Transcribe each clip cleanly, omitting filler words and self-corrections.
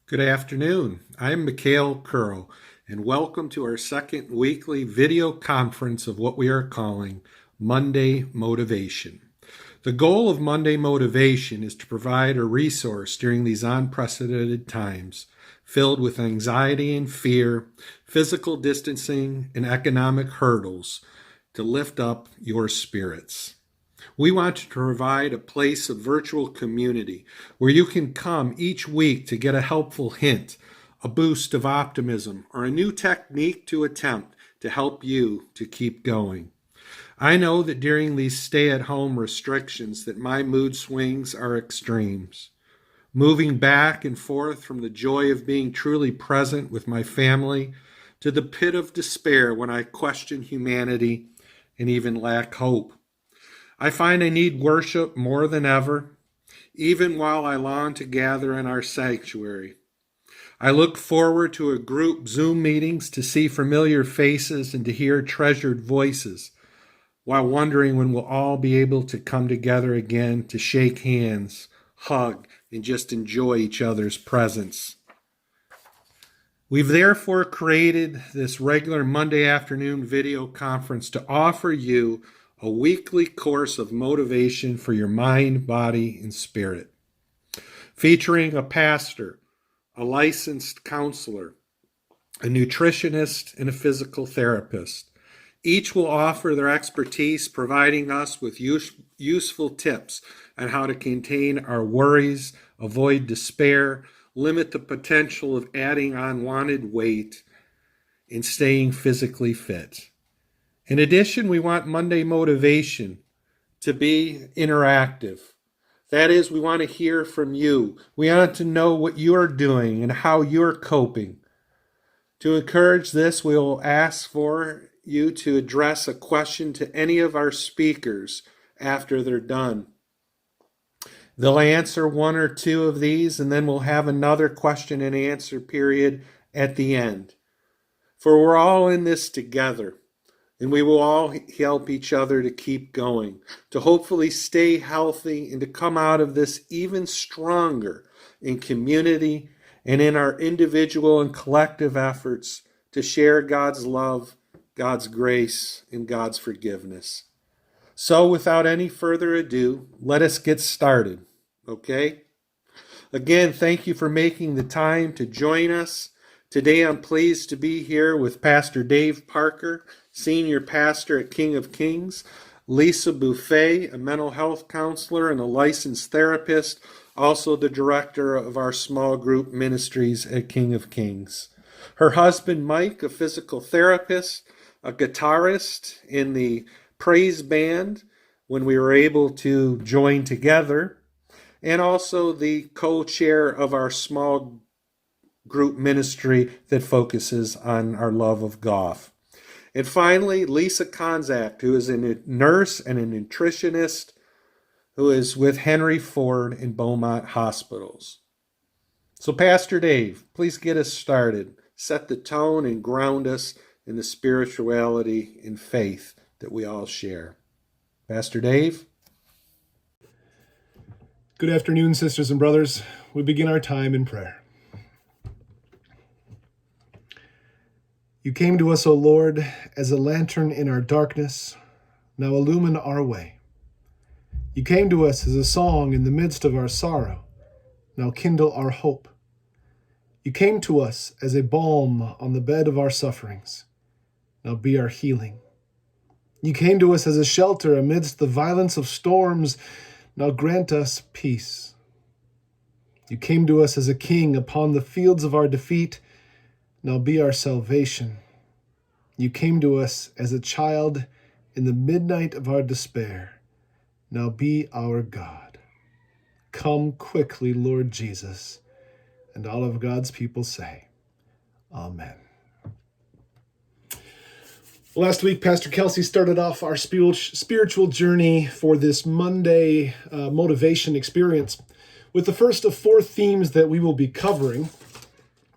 Good afternoon. I'm Mikhail Curl, and welcome to our second weekly video conference of what we are calling Monday Motivation. The goal of Monday Motivation is to provide a resource during these unprecedented times, filled with anxiety and fear, physical distancing, and economic hurdles, to lift up your spirits. We want to provide a place of virtual community where you can come each week to get a helpful hint, a boost of optimism, or a new technique to attempt to help you to keep going. I know that during these stay-at-home restrictions that my mood swings are extremes. Moving back and forth from the joy of being truly present with my family to the pit of despair when I question humanity and even lack hope. I find I need worship more than ever, even while I long to gather in our sanctuary. I look forward to a group Zoom meetings to see familiar faces and to hear treasured voices, while wondering when we'll all be able to come together again to shake hands, hug, and just enjoy each other's presence. We've therefore created this regular Monday afternoon video conference to offer you a weekly course of motivation for your mind, body, and spirit, featuring a pastor, a licensed counselor, a nutritionist, and a physical therapist. Each will offer their expertise, providing us with useful tips on how to contain our worries, avoid despair, limit the potential of adding unwanted weight, and staying physically fit. In addition, we want Monday Motivation to be interactive. That is, we want to hear from you. We want to know what you're doing and how you're coping. To encourage this, we will ask for you to address a question to any of our speakers after they're done. They'll answer one or two of these, and then we'll have another question and answer period at the end. For we're all in this together. And we will all help each other to keep going, to hopefully stay healthy and to come out of this even stronger in community and in our individual and collective efforts to share God's love, God's grace, and God's forgiveness. So without any further ado, let us get started, okay? Again, thank you for making the time to join us. Today I'm pleased to be here with Pastor Dave Parker, Senior Pastor at King of Kings, Lisa Buffet, a mental health counselor and a licensed therapist, also the director of our small group ministries at King of Kings. Her husband Mike, a physical therapist, a guitarist in the praise band when we were able to join together, and also the co-chair of our small group ministry that focuses on our love of golf. And finally, Lisa Konzak, who is a nurse and a nutritionist who is with Henry Ford in Beaumont Hospitals. So Pastor Dave, please get us started. Set the tone and ground us in the spirituality and faith that we all share. Pastor Dave? Good afternoon, sisters and brothers. We begin our time in prayer. You came to us, O Lord, as a lantern in our darkness. Now illumine our way. You came to us as a song in the midst of our sorrow. Now kindle our hope. You came to us as a balm on the bed of our sufferings. Now be our healing. You came to us as a shelter amidst the violence of storms. Now grant us peace. You came to us as a king upon the fields of our defeat. Now be our salvation. You came to us as a child in the midnight of our despair. Now be our God. Come quickly, Lord Jesus. And all of God's people say, Amen. Last week, Pastor Kelsey started off our spiritual journey for this Monday motivation experience with the first of 4 themes that we will be covering.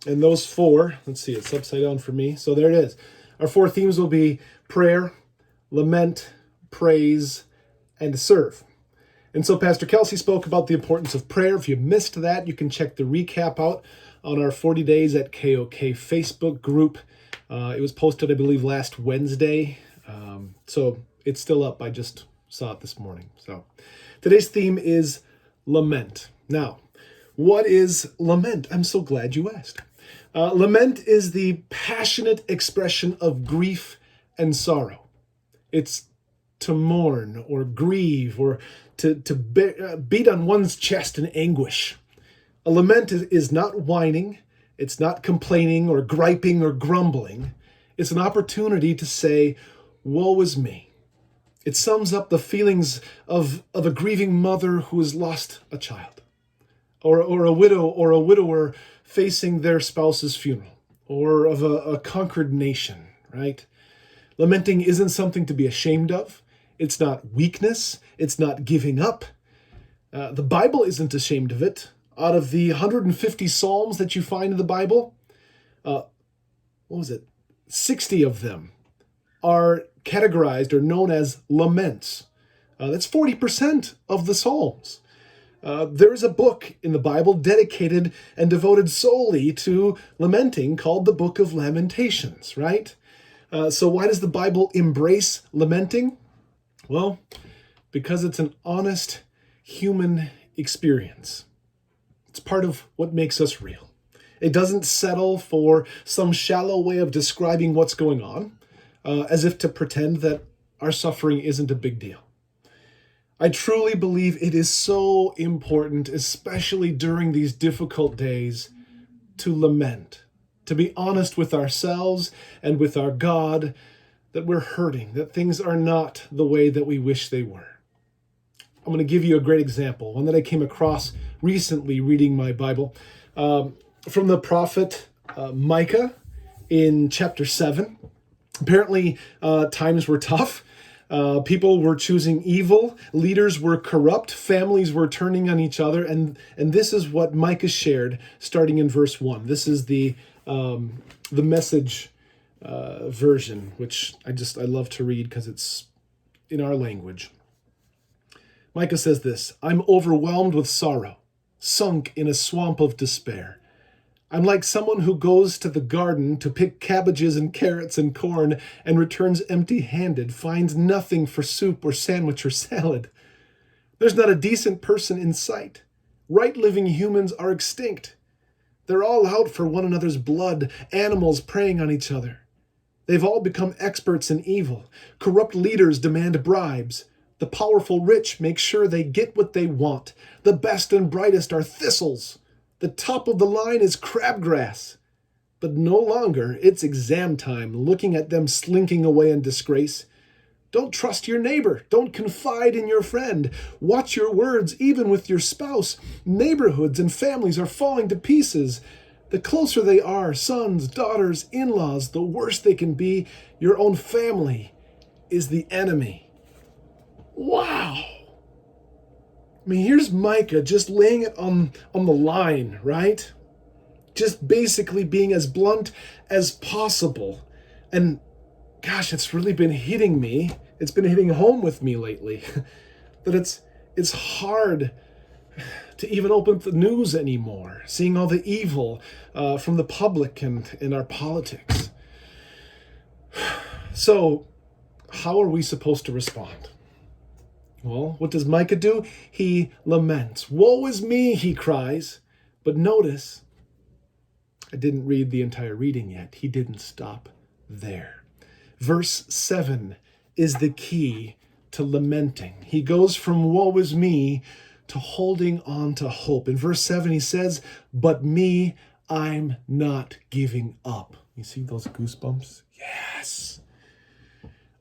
And those 4, let's see, it's upside down for me. So there it is. Our 4 themes will be prayer, lament, praise, and serve. And so Pastor Kelsey spoke about the importance of prayer. If you missed that, you can check the recap out on our 40 Days at KOK Facebook group. It was posted, I believe, last Wednesday. So it's still up. I just saw it this morning. So today's theme is lament. Now, what is lament? I'm so glad you asked. Lament is the passionate expression of grief and sorrow. It's to mourn or grieve or to beat on one's chest in anguish. A lament is not whining, it's not complaining or griping or grumbling. It's an opportunity to say, woe is me. It sums up the feelings of a grieving mother who has lost a child, or a widow or a widower facing their spouse's funeral, or of a conquered nation, right? Lamenting isn't something to be ashamed of. It's not weakness. It's not giving up. The Bible isn't ashamed of it. Out of the 150 Psalms that you find in the Bible, 60 of them are categorized or known as laments. That's 40% of the Psalms. There is a book in the Bible dedicated and devoted solely to lamenting called the Book of Lamentations, right? So why does the Bible embrace lamenting? Well, because it's an honest human experience. It's part of what makes us real. It doesn't settle for some shallow way of describing what's going on, as if to pretend that our suffering isn't a big deal. I truly believe it is so important, especially during these difficult days, to lament, to be honest with ourselves and with our God, that we're hurting, that things are not the way that we wish they were. I'm going to give you a great example, one that I came across recently reading my Bible, from the prophet Micah in chapter 7. Apparently, times were tough. People were choosing evil, leaders were corrupt, families were turning on each other, and this is what Micah shared starting in verse 1. This is the Message version, which I love to read because it's in our language. Micah says this: I'm overwhelmed with sorrow, sunk in a swamp of despair. I'm like someone who goes to the garden to pick cabbages and carrots and corn and returns empty-handed, finds nothing for soup or sandwich or salad. There's not a decent person in sight. Right living humans are extinct. They're all out for one another's blood, animals preying on each other. They've all become experts in evil. Corrupt leaders demand bribes. The powerful rich make sure they get what they want. The best and brightest are thistles. The top of the line is crabgrass. But no longer it's exam time, looking at them slinking away in disgrace. Don't trust your neighbor. Don't confide in your friend. Watch your words, even with your spouse. Neighborhoods and families are falling to pieces. The closer they are, sons, daughters, in-laws, the worse they can be. Your own family is the enemy. Wow. I mean, here's Micah just laying it on the line, right? Just basically being as blunt as possible. And gosh, it's really been hitting me. It's been hitting home with me lately that it's hard to even open up the news anymore, seeing all the evil from the public and in our politics. So, how are we supposed to respond? Well, what does Micah do? He laments. Woe is me, he cries. But notice, I didn't read the entire reading yet. He didn't stop there. Verse 7 is the key to lamenting. He goes from woe is me to holding on to hope. In verse 7, he says, but me, I'm not giving up. You see those goosebumps? Yes.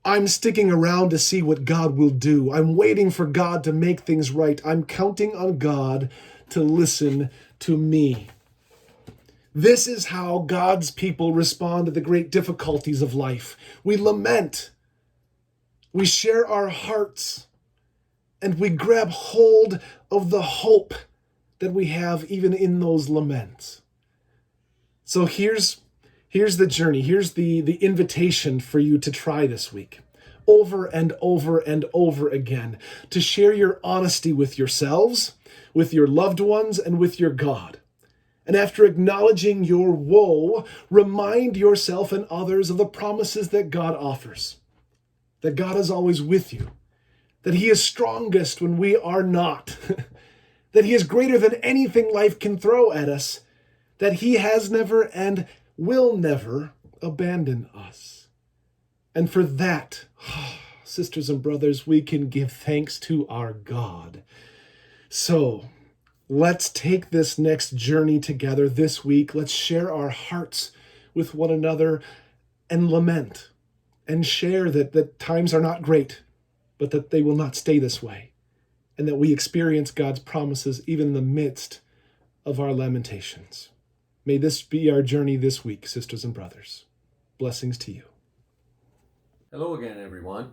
I'm sticking around to see what God will do. I'm waiting for God to make things right. I'm counting on God to listen to me. This is how God's people respond to the great difficulties of life. We lament. We share our hearts. And we grab hold of the hope that we have even in those laments. So here's the journey. Here's the invitation for you to try this week. over and over and over again, to share your honesty with yourselves, with your loved ones, and with your God. And after acknowledging your woe, remind yourself and others of the promises that God offers. That God is always with you. That He is strongest when we are not. That He is greater than anything life can throw at us. That He has never and will never abandon us. And for that, sisters and brothers, we can give thanks to our God. So, let's take this next journey together this week. Let's share our hearts with one another and lament and share that times are not great, but that they will not stay this way, and that we experience God's promises even in the midst of our lamentations. May this be our journey this week, sisters and brothers. Blessings to you. Hello again, everyone.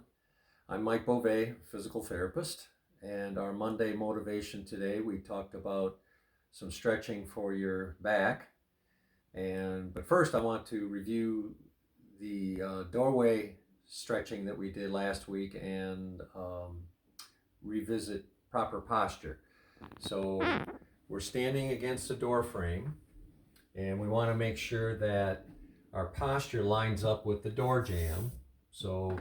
I'm Mike Beauvais, physical therapist, and our Monday motivation today, we talked about some stretching for your back. But first, I want to review the doorway stretching that we did last week and revisit proper posture. So we're standing against the door frame, and we want to make sure that our posture lines up with the door jamb. So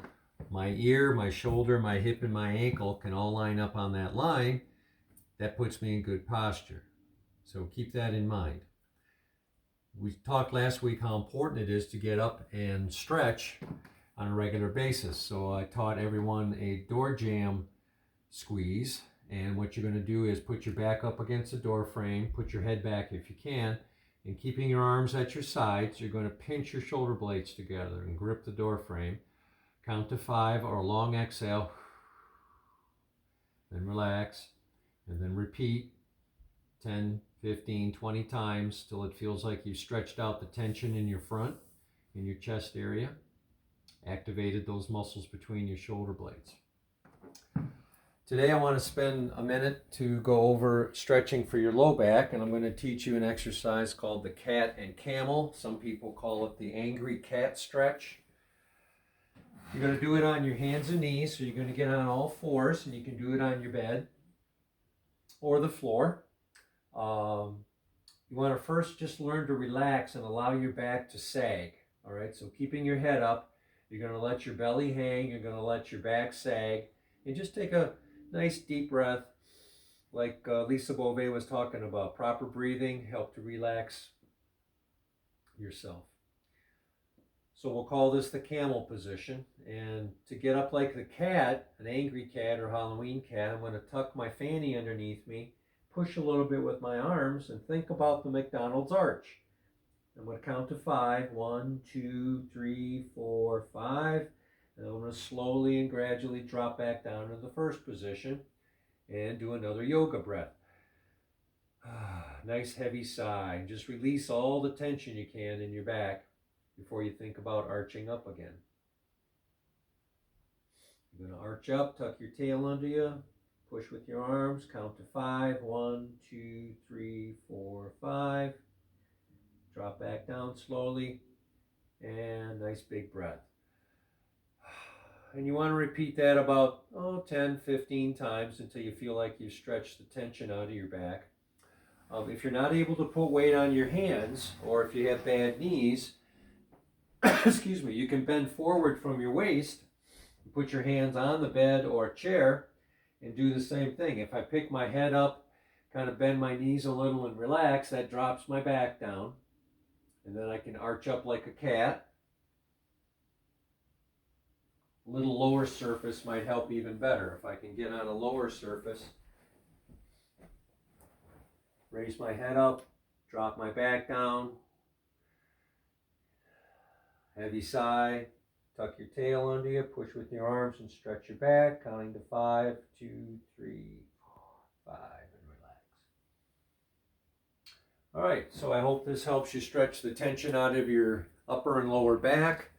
my ear, my shoulder, my hip, and my ankle can all line up on that line. That puts me in good posture. So keep that in mind. We talked last week how important it is to get up and stretch on a regular basis. So I taught everyone a door jamb squeeze. And what you're going to do is put your back up against the door frame, put your head back if you can, and keeping your arms at your sides, you're going to pinch your shoulder blades together and grip the door frame. Count to 5 or a long exhale, then relax, and then repeat 10, 15, 20 times till it feels like you've stretched out the tension in your front, in your chest area, activated those muscles between your shoulder blades. Today I want to spend a minute to go over stretching for your low back, and I'm going to teach you an exercise called the cat and camel. Some people call it the angry cat stretch. You're going to do it on your hands and knees, so you're going to get on all fours, and you can do it on your bed or the floor. You want to first just learn to relax and allow your back to sag. All right, so keeping your head up, you're going to let your belly hang, you're going to let your back sag, and just take a nice deep breath like Lisa Beauvais was talking about. Proper breathing help to relax yourself. So we'll call this the camel position. And to get up like the cat, an angry cat or Halloween cat, I'm going to tuck my fanny underneath me, push a little bit with my arms, and think about the McDonald's arch. I'm going to count to 5. 1, 2, 3, 4, 5. And I'm going to slowly and gradually drop back down to the first position and do another yoga breath. Nice heavy sigh. Just release all the tension you can in your back before you think about arching up again. You're going to arch up, tuck your tail under you, push with your arms, count to 5. 1, 2, 3, 4, 5. Drop back down slowly, and nice big breath. And you want to repeat that about 10, 15 times until you feel like you've stretched the tension out of your back. If you're not able to put weight on your hands, or if you have bad knees, excuse me, you can bend forward from your waist, put your hands on the bed or chair, and do the same thing. If I pick my head up, kind of bend my knees a little and relax, that drops my back down. And then I can arch up like a cat. A little lower surface might help even better. If I can get on a lower surface, raise my head up, drop my back down, heavy sigh, tuck your tail under you, push with your arms and stretch your back, counting to 5, 2, 3, 4, 5, and relax. All right, so I hope this helps you stretch the tension out of your upper and lower back.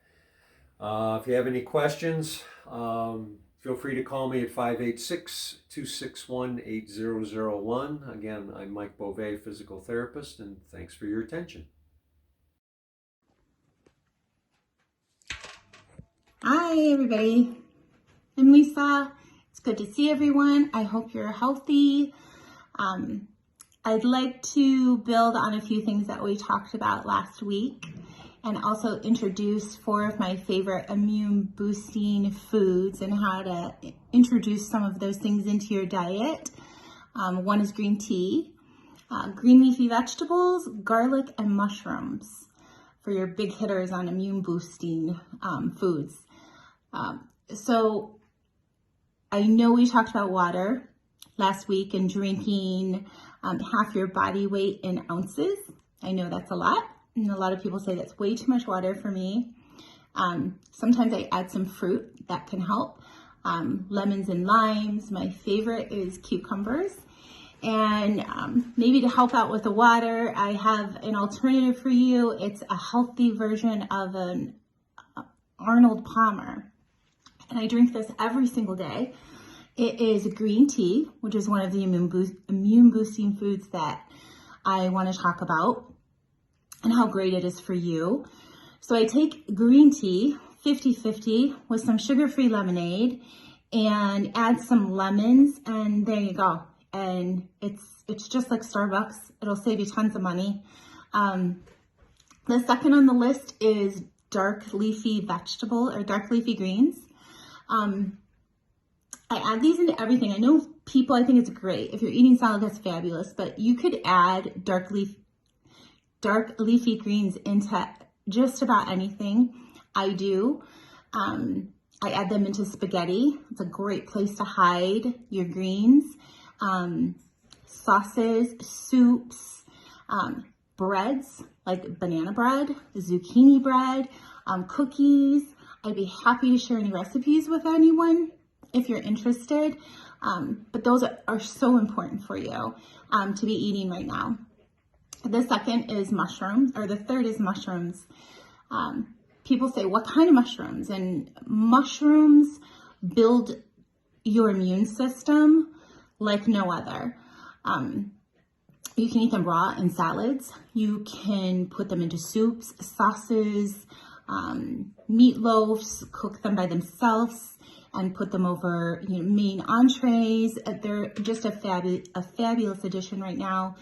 If you have any questions, feel free to call me at 586-261-8001. Again, I'm Mike Beauvais, physical therapist, and thanks for your attention. Hi, everybody. I'm Lisa. It's good to see everyone. I hope you're healthy. I'd like to build on a few things that we talked about last week and also introduce 4 of my favorite immune boosting foods and how to introduce some of those things into your diet. One is green tea, green leafy vegetables, garlic, and mushrooms for your big hitters on immune boosting foods. So I know we talked about water last week and drinking half your body weight in ounces. I know that's a lot, and a lot of people say that's way too much water for me. Sometimes I add some fruit that can help. Lemons and limes. My favorite is cucumbers. And maybe to help out with the water, I have an alternative for you. It's a healthy version of an Arnold Palmer. And I drink this every single day. It is green tea, which is one of the immune boosting foods that I want to talk about and how great it is for you. So I take green tea 50-50 with some sugar-free lemonade and add some lemons, and there you go. And it's just like Starbucks. It'll save you tons of money. The second on the list is dark leafy greens. I add these into everything. I know people, I think it's great. If you're eating salad, that's fabulous, but you could add dark leafy greens into just about anything. I do. I add them into spaghetti. It's a great place to hide your greens. Sauces, soups, breads like banana bread, zucchini bread, cookies. I'd be happy to share any recipes with anyone if you're interested. But those are so important for you to be eating right now. The third is mushrooms. People say, what kind of mushrooms? And mushrooms build your immune system like no other. You can eat them raw in salads. You can put them into soups, sauces, meatloafs, cook them by themselves and put them over main entrees. They're just a fabulous addition right now.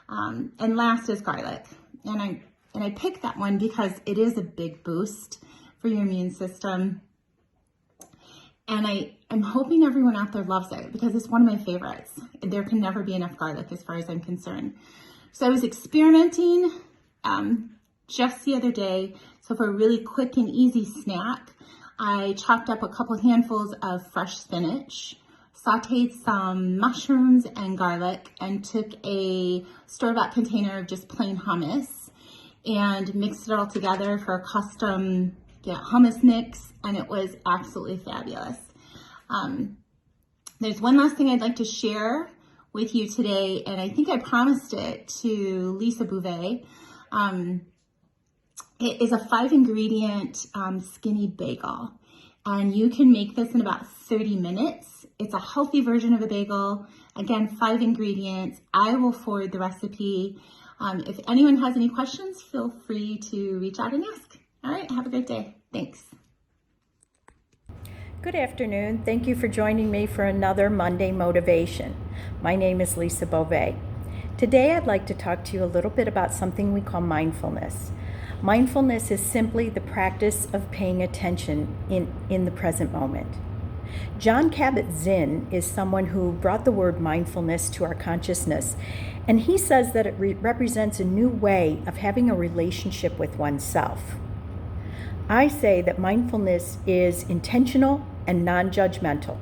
And last is garlic. And I picked that one because it is a big boost for your immune system. And I'm hoping everyone out there loves it because it's one of my favorites. There can never be enough garlic as far as I'm concerned. So I was experimenting just the other day. So for a really quick and easy snack, I chopped up a couple handfuls of fresh spinach, sauteed some mushrooms and garlic, and took a store-bought container of just plain hummus and mixed it all together for a custom hummus mix, and it was absolutely fabulous. There's one last thing I'd like to share with you today, and I think I promised it to Lisa Bouvet. It is a 5-ingredient skinny bagel, and you can make this in about 30 minutes. It's a healthy version of a bagel. Again, 5 ingredients. I will forward the recipe. If anyone has any questions, feel free to reach out and ask. All right, have a great day. Thanks. Good afternoon. Thank you for joining me for another Monday Motivation. My name is Lisa Bouvet. Today I'd like to talk to you a little bit about something we call mindfulness. Mindfulness is simply the practice of paying attention in the present moment. Jon Kabat-Zinn is someone who brought the word mindfulness to our consciousness, and he says that it represents a new way of having a relationship with oneself. I say that mindfulness is intentional and non-judgmental.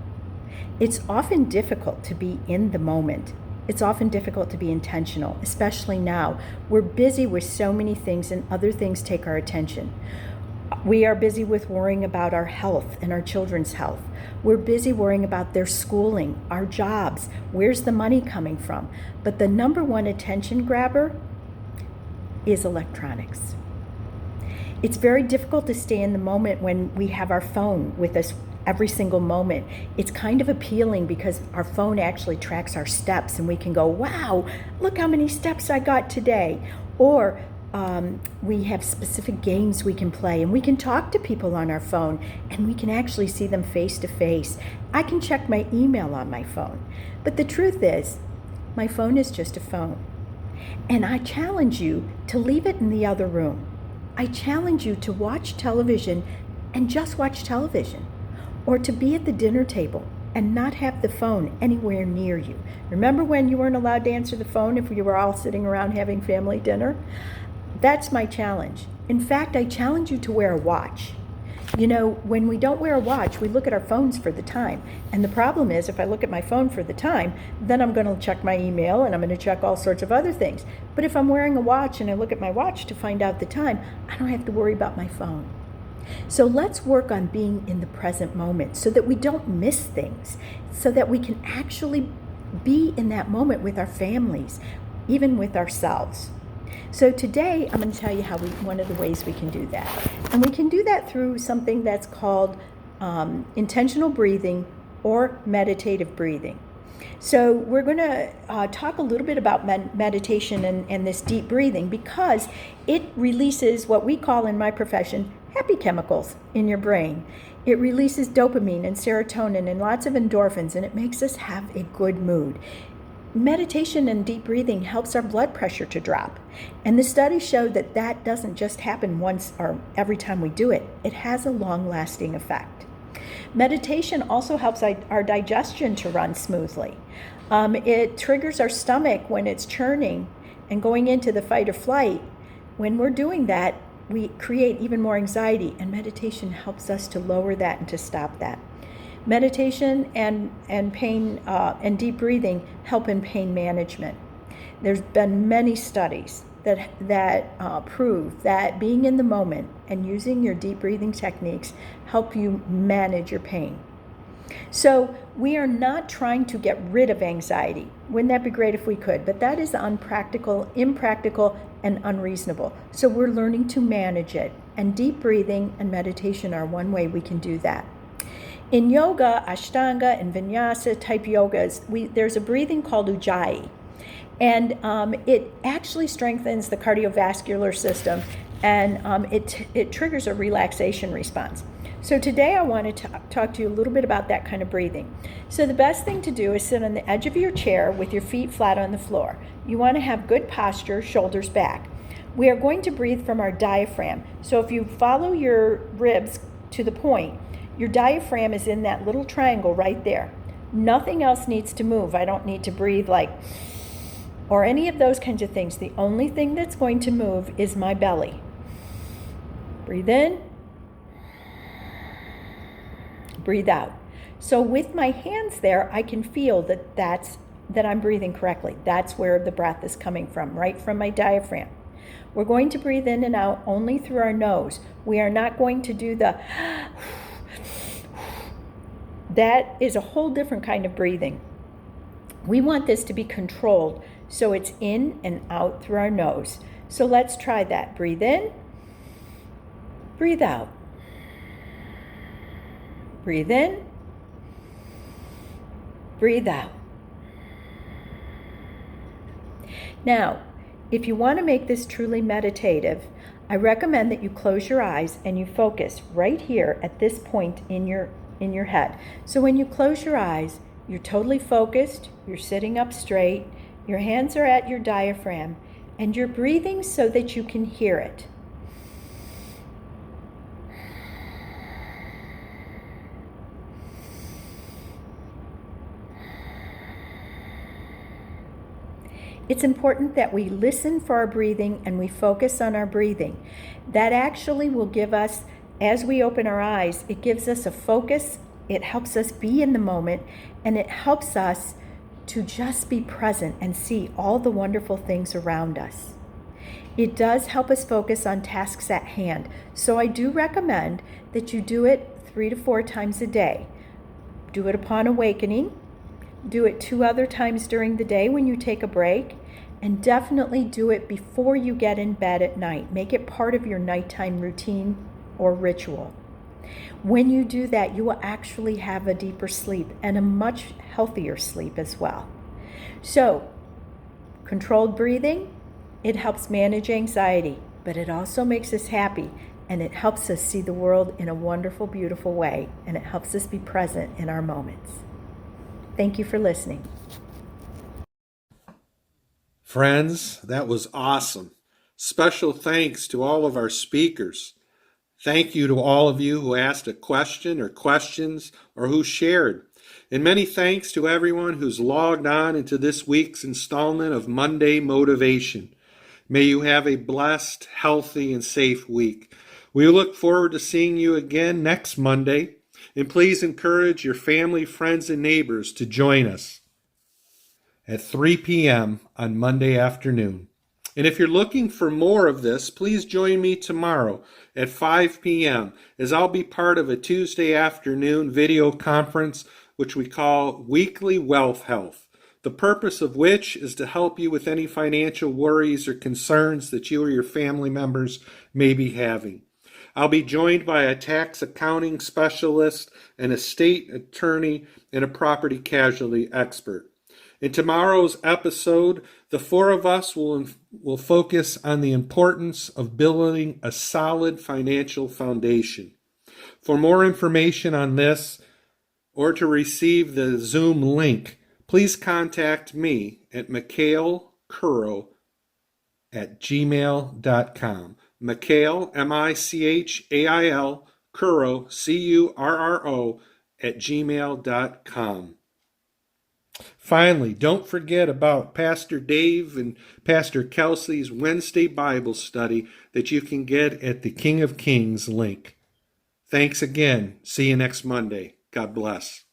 It's often difficult to be in the moment. It's often difficult to be intentional, especially now. We're busy with so many things and other things take our attention. We are busy with worrying about our health and our children's health. We're busy worrying about their schooling, our jobs, where's the money coming from? But the number one attention grabber is electronics. It's very difficult to stay in the moment when we have our phone with us every single moment. It's kind of appealing because our phone actually tracks our steps and we can go, wow, look how many steps I got today. Or We have specific games we can play, and we can talk to people on our phone, and we can actually see them face to face. I can check my email on my phone. But the truth is, my phone is just a phone. And I challenge you to leave it in the other room. I challenge you to watch television and just watch television, or to be at the dinner table and not have the phone anywhere near you. Remember when you weren't allowed to answer the phone if you were all sitting around having family dinner? That's my challenge. In fact, I challenge you to wear a watch. You know, when we don't wear a watch, we look at our phones for the time. And the problem is, if I look at my phone for the time, then I'm going to check my email and I'm going to check all sorts of other things. But if I'm wearing a watch and I look at my watch to find out the time, I don't have to worry about my phone. So let's work on being in the present moment so that we don't miss things, so that we can actually be in that moment with our families, even with ourselves. So today I'm going to tell you one of the ways we can do that. And we can do that through something that's called intentional breathing or meditative breathing. So we're going to talk a little bit about meditation and this deep breathing, because it releases what we call in my profession happy chemicals in your brain. It releases dopamine and serotonin and lots of endorphins, and it makes us have a good mood. Meditation and deep breathing helps our blood pressure to drop. And the studies show that that doesn't just happen once or every time we do it. It has a long-lasting effect. Meditation also helps our digestion to run smoothly. It triggers our stomach when it's churning and going into the fight or flight. When we're doing that, we create even more anxiety, and meditation helps us to lower that and to stop that. Meditation and pain and deep breathing help in pain management. There's been many studies that prove that being in the moment and using your deep breathing techniques help you manage your pain. So we are not trying to get rid of anxiety. Wouldn't that be great if we could? But that is impractical, and unreasonable. So we're learning to manage it. And deep breathing and meditation are one way we can do that. In yoga, Ashtanga, and Vinyasa type yogas, there's a breathing called Ujjayi. And it actually strengthens the cardiovascular system, and it triggers a relaxation response. So today I want to talk to you a little bit about that kind of breathing. So the best thing to do is sit on the edge of your chair with your feet flat on the floor. You want to have good posture, shoulders back. We are going to breathe from our diaphragm. So if you follow your ribs to the point, your diaphragm is in that little triangle right there. Nothing else needs to move. I don't need to breathe like, or any of those kinds of things. The only thing that's going to move is my belly. Breathe in. Breathe out. So with my hands there, I can feel that I'm breathing correctly. That's where the breath is coming from, right from my diaphragm. We're going to breathe in and out only through our nose. We are not going to do the that is a whole different kind of breathing. We want this to be controlled, so it's in and out through our nose. So let's try that. Breathe in, breathe out. Breathe in, breathe out. Now, if you want to make this truly meditative, I recommend that you close your eyes and you focus right here at this point in your head. So when you close your eyes, you're totally focused, you're sitting up straight, your hands are at your diaphragm, and you're breathing so that you can hear it. It's important that we listen for our breathing and we focus on our breathing. That actually will give us, as we open our eyes, it gives us a focus, it helps us be in the moment, and it helps us to just be present and see all the wonderful things around us. It does help us focus on tasks at hand. So I do recommend that you do it 3 to 4 times a day. Do it upon awakening. Do it 2 other times during the day when you take a break, and definitely do it before you get in bed at night. Make it part of your nighttime routine or ritual. When you do that, you will actually have a deeper sleep and a much healthier sleep as well. So, controlled breathing, It helps manage anxiety, but it also makes us happy, and it helps us see the world in a wonderful, beautiful way, and it helps us be present in our moments. Thank you for listening. Friends, that was awesome. Special thanks to all of our speakers. Thank you to all of you who asked a question or questions or who shared. And many thanks to everyone who's logged on into this week's installment of Monday Motivation. May you have a blessed, healthy, and safe week. We look forward to seeing you again next Monday. And please encourage your family, friends, and neighbors to join us at 3 p.m. on Monday afternoon. And if you're looking for more of this, please join me tomorrow at 5 p.m. as I'll be part of a Tuesday afternoon video conference which we call Weekly Wealth Health, the purpose of which is to help you with any financial worries or concerns that you or your family members may be having. I'll be joined by a tax accounting specialist, an estate attorney, and a property casualty expert. In tomorrow's episode, the four of us will focus on the importance of building a solid financial foundation. For more information on this or to receive the Zoom link, please contact me at michaelcurro@gmail.com. Michael, M-I-C-H-A-I-L, Curro, C-U-R-R-O, @gmail.com. Finally, don't forget about Pastor Dave and Pastor Kelsey's Wednesday Bible study that you can get at the King of Kings link. Thanks again. See you next Monday. God bless.